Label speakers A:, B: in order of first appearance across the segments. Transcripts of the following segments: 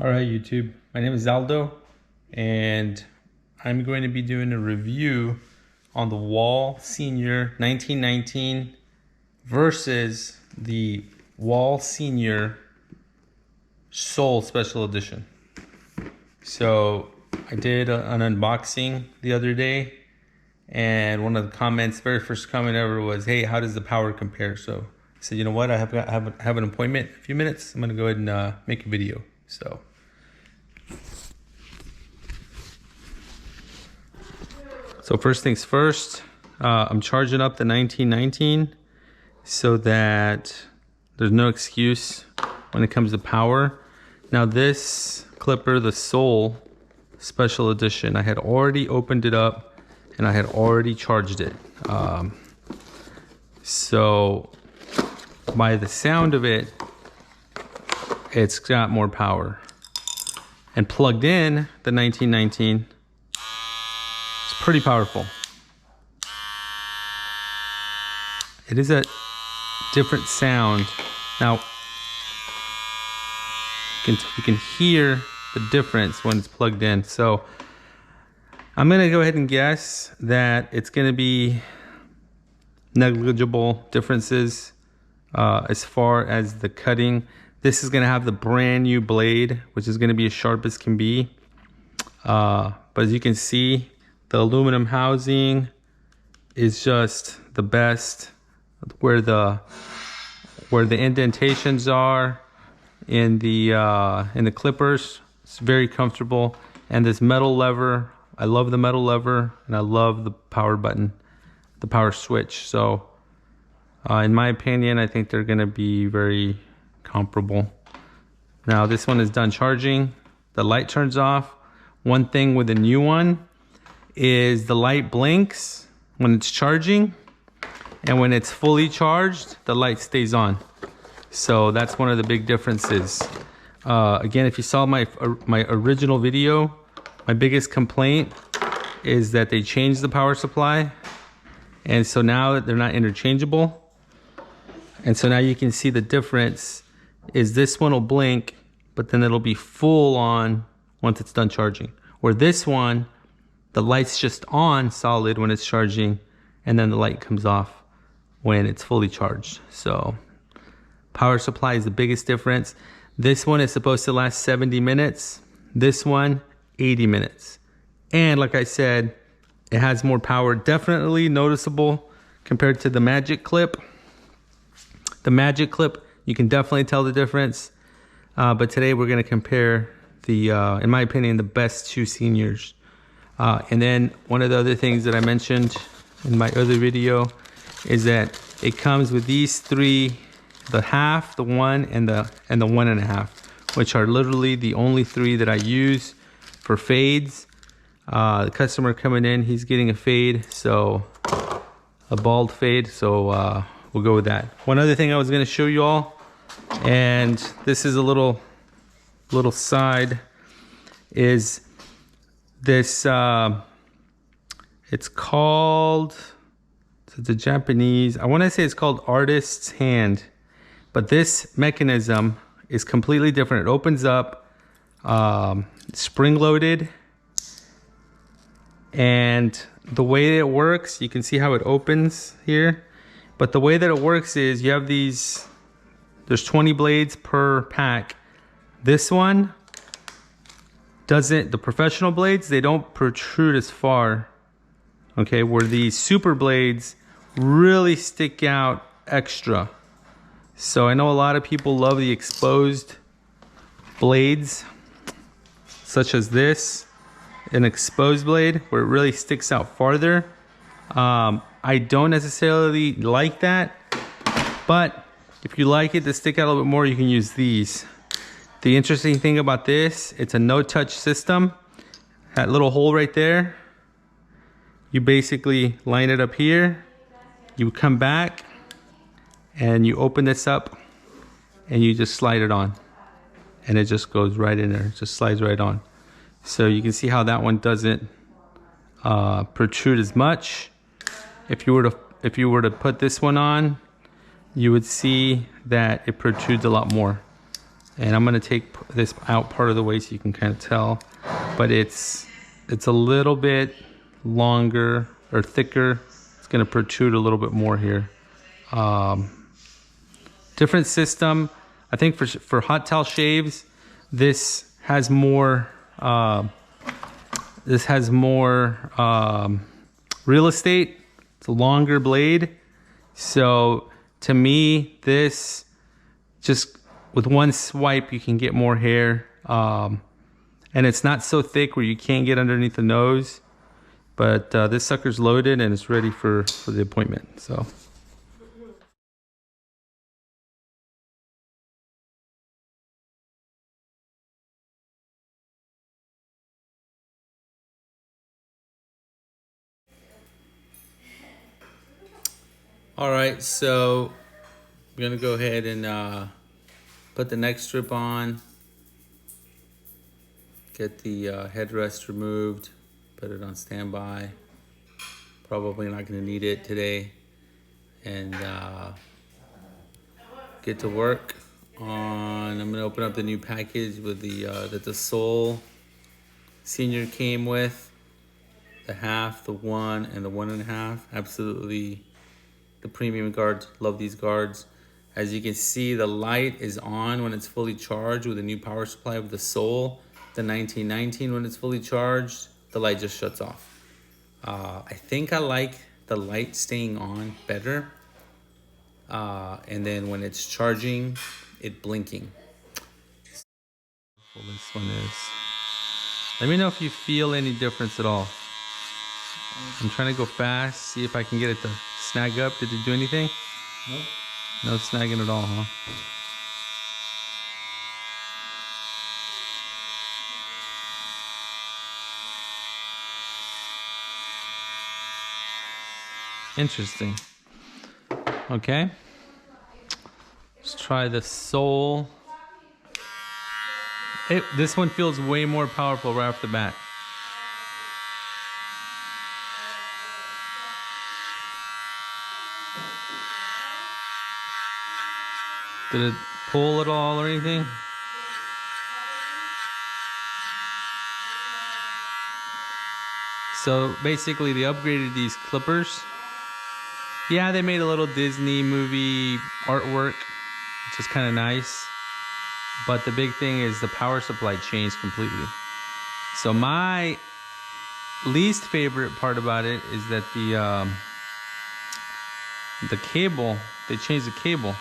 A: All right, YouTube. My name is Aldo, and I'm going to be doing a review on the Wahl Senior 1919 versus the Wahl Senior Soul Special Edition. So I did an unboxing the other day, and one of the comments, very first comment ever, was, "Hey, how does the power compare?" So I said, you know what? I have an appointment in a few minutes. I'm going to go ahead and make a video. So first things first, I'm charging up the 1919 so that there's no excuse when it comes to power. Now this clipper, the Soul Special Edition, I had already opened it up and I had already charged it. So by the sound of it, it's got more power. And plugged in, the 1919, it's pretty powerful. It is a different sound. Now, you can hear the difference when it's plugged in. So I'm gonna go ahead and guess that it's gonna be negligible differences as far as the cutting. This is gonna have the brand new blade, which is gonna be as sharp as can be. But as you can see, the aluminum housing is just the best. Where the indentations are in the clippers, it's very comfortable. And this metal lever, I love the metal lever, and I love the power button, the power switch. So in my opinion, I think they're gonna be very comparable. Now this one is done charging. The light turns off. One thing with the new one is the light blinks when it's charging, and when it's fully charged, the light stays on. So that's one of the big differences. Again, if you saw my original video, my biggest complaint is that they changed the power supply, and so now they're not interchangeable. And so now you can see the difference is this one will blink, but then it'll be full on once it's done charging. Where this one, the light's just on solid when it's charging, and then the light comes off when it's fully charged. So power supply is the biggest difference. This one is supposed to last 70 minutes. This one, 80 minutes. And like I said, it has more power, definitely noticeable compared to the Magic Clip. The Magic Clip, you can definitely tell the difference. But today we're gonna compare the, in my opinion, the best two seniors. And then one of the other things that I mentioned in my other video is that it comes with these three, the half, the one, and the 1.5, which are literally the only three that I use for fades. The customer coming in, he's getting a fade, so a bald fade, so we'll go with that. One other thing I was gonna show you all, and this is a little side, is this, it's called, it's a Japanese, I wanna say it's called Artist's Hand, but this mechanism is completely different. It opens up, spring loaded, and the way it works, you can see how it opens here, but the way that it works is you have these, there's 20 blades per pack. This one doesn't, the professional blades, they don't protrude as far, okay, where these super blades really stick out extra. So I know a lot of people love the exposed blades, such as this, an exposed blade where it really sticks out farther. I don't necessarily like that, but if you like it to stick out a little bit more, you can use these. The interesting thing about this, it's a no-touch system. That little hole right there, you basically line it up here, you come back, and you open this up, and you just slide it on. And it just goes right in there, it just slides right on. So you can see how that one doesn't protrude as much. If you were to put this one on, you would see that it protrudes a lot more. And I'm gonna take this out part of the way so you can kind of tell, but it's a little bit longer or thicker. It's gonna protrude a little bit more here. Different system. I think for hot towel shaves, this has more real estate. It's a longer blade. So to me, this just with one swipe, you can get more hair. And it's not so thick where you can't get underneath the nose. But this sucker's loaded and it's ready for the appointment. So. All right, so I'm gonna go ahead and put the neck strip on, get the headrest removed, put it on standby. Probably not gonna need it today, and get to work on. I'm gonna open up the new package with the that the Soul Senior came with, the half, the 1, and the 1.5. Absolutely. The premium guards, love these guards. As you can see, the light is on when it's fully charged with a new power supply with the Soul. The 1919, when it's fully charged, the light just shuts off. I think I like the light staying on better. And then when it's charging, it blinking. Well, this one is. Let me know if you feel any difference at all. I'm trying to go fast, see if I can get it to snag up. Did it do anything?
B: Nope.
A: No snagging at all, huh? Interesting. Okay. Let's try the Soul. This one feels way more powerful right off the bat. Did it pull at all or anything? So basically they upgraded these clippers. Yeah, they made a little Disney movie artwork, which is kind of nice. But the big thing is the power supply changed completely. So my least favorite part about it is that the cable, they changed the cable.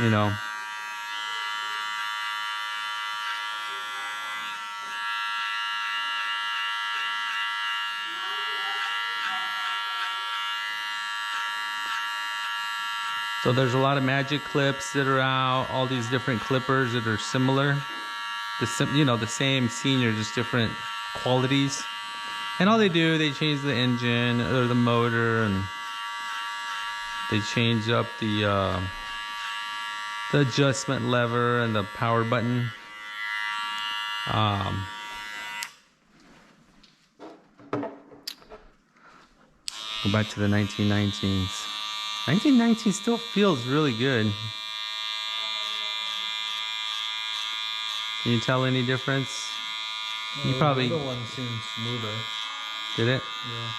A: You know, so there's a lot of magic clips that are out, all these different clippers that are similar. The same senior, just different qualities. And all they do, they change the engine or the motor, and they change up the adjustment lever and the power button. Go back to the 1919s. 1919 still feels really good. Can you tell any difference? You probably.
B: The other one seems smoother.
A: Did it?
B: Yeah.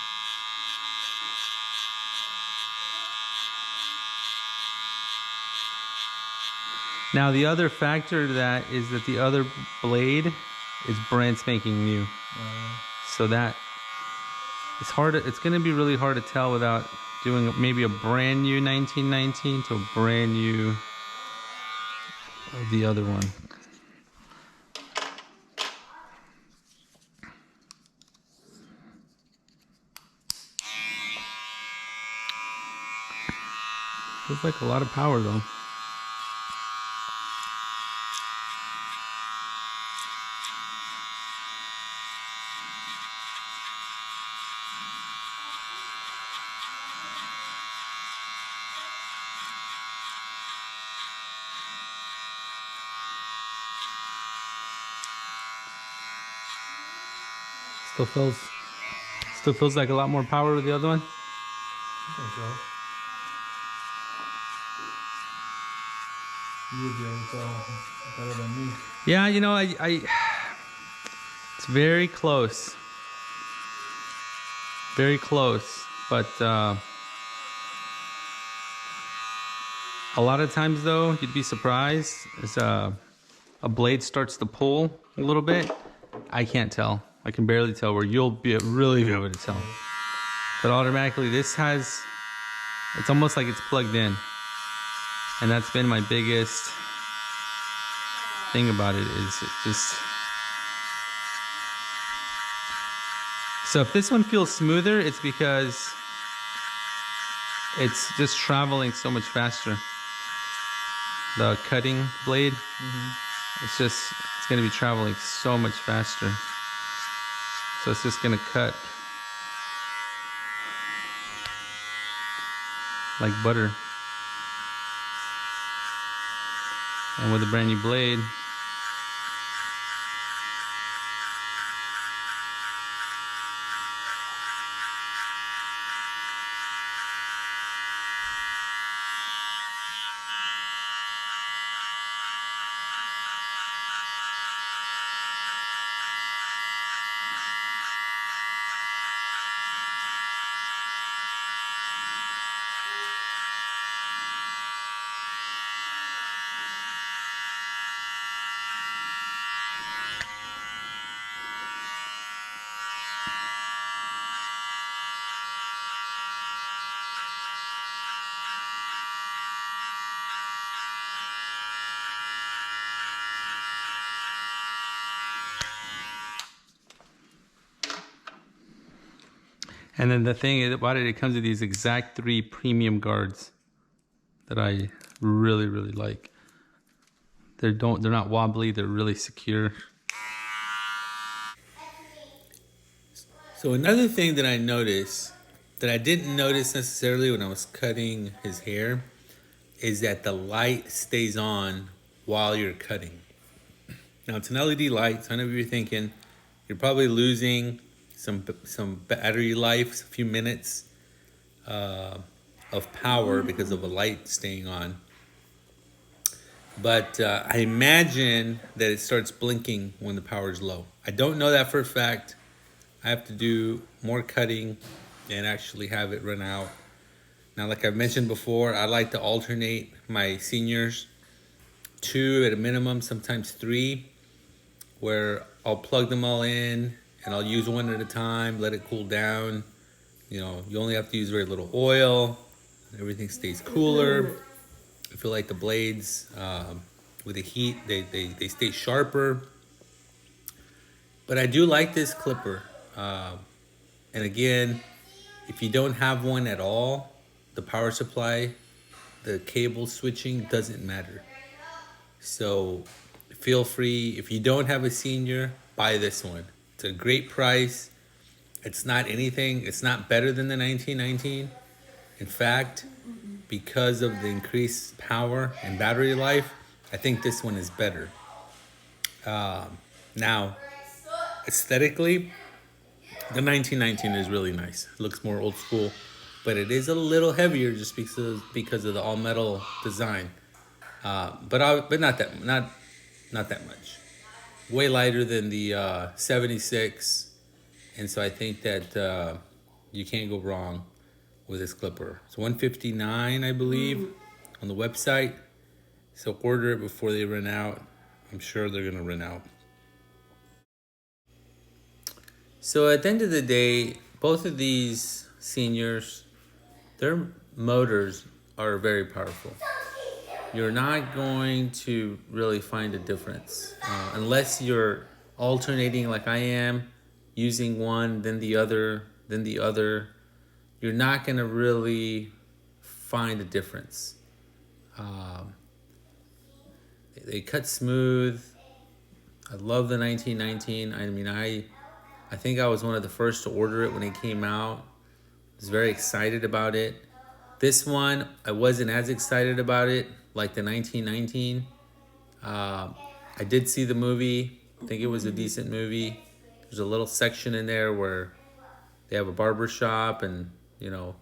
A: Now the other factor to that is that the other blade is brand spanking new. So that it's hard. It's going to be really hard to tell without doing maybe a brand new 1919 to a brand new of the other one. Feels like a lot of power though. Still feels like a lot more power with the other one.
B: think so. You would be able to tell better than me.
A: Yeah, you know, it's very close. Very close. But a lot of times, though, you'd be surprised as a blade starts to pull a little bit. I can't tell. I can barely tell where you'll really be able to tell. But automatically, this has, it's almost like it's plugged in. And that's been my biggest thing about it is it just... So if this one feels smoother, it's because it's just traveling so much faster. The cutting blade, it's gonna be traveling so much faster. So it's just gonna cut like butter. And with a brand new blade, and then the thing about it, it comes with these exact 3 premium guards that I really, really like. They're not wobbly, they're really secure. So another thing that I noticed that I didn't notice necessarily when I was cutting his hair is that the light stays on while you're cutting. Now it's an LED light, so I know you're thinking you're probably losing some battery life, a few minutes of power because of a light staying on. But I imagine that it starts blinking when the power is low. I don't know that for a fact. I have to do more cutting and actually have it run out. Now, like I've mentioned before, I like to alternate my seniors, 2 at a minimum, sometimes 3, where I'll plug them all in and I'll use one at a time, let it cool down. You know, you only have to use very little oil. Everything stays cooler. I feel like the blades, with the heat, they stay sharper. But I do like this clipper. And again, if you don't have one at all, the power supply, the cable switching doesn't matter. So feel free, if you don't have a senior, buy this one. It's a great price. It's not better than the 1919. In fact, because of the increased power and battery life, I think this one is better. Now, aesthetically, the 1919 is really nice. It looks more old school, but it is a little heavier just because of the all metal design. But not that much. Way lighter than the 76, and so I think that you can't go wrong with this clipper. It's $159, I believe, on the website. So order it before they run out. I'm sure they're gonna run out. So at the end of the day, both of these seniors, their motors are very powerful. You're not going to really find a difference unless you're alternating like I am, using one, then the other, then the other. You're not going to really find a difference. They cut smooth. I love the 1919. I mean, I think I was one of the first to order it when it came out. I was very excited about it. This one, I wasn't as excited about it like the 1919. I did see the movie. I think it was a decent movie. There's a little section in there where they have a barber shop and, you know,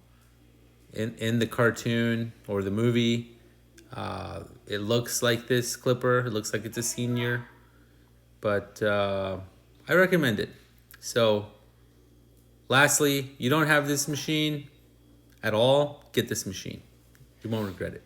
A: in the cartoon or the movie. It looks like this clipper. It looks like it's a senior, but I recommend it. So, lastly, you don't have this machine at all, get this machine. You won't regret it.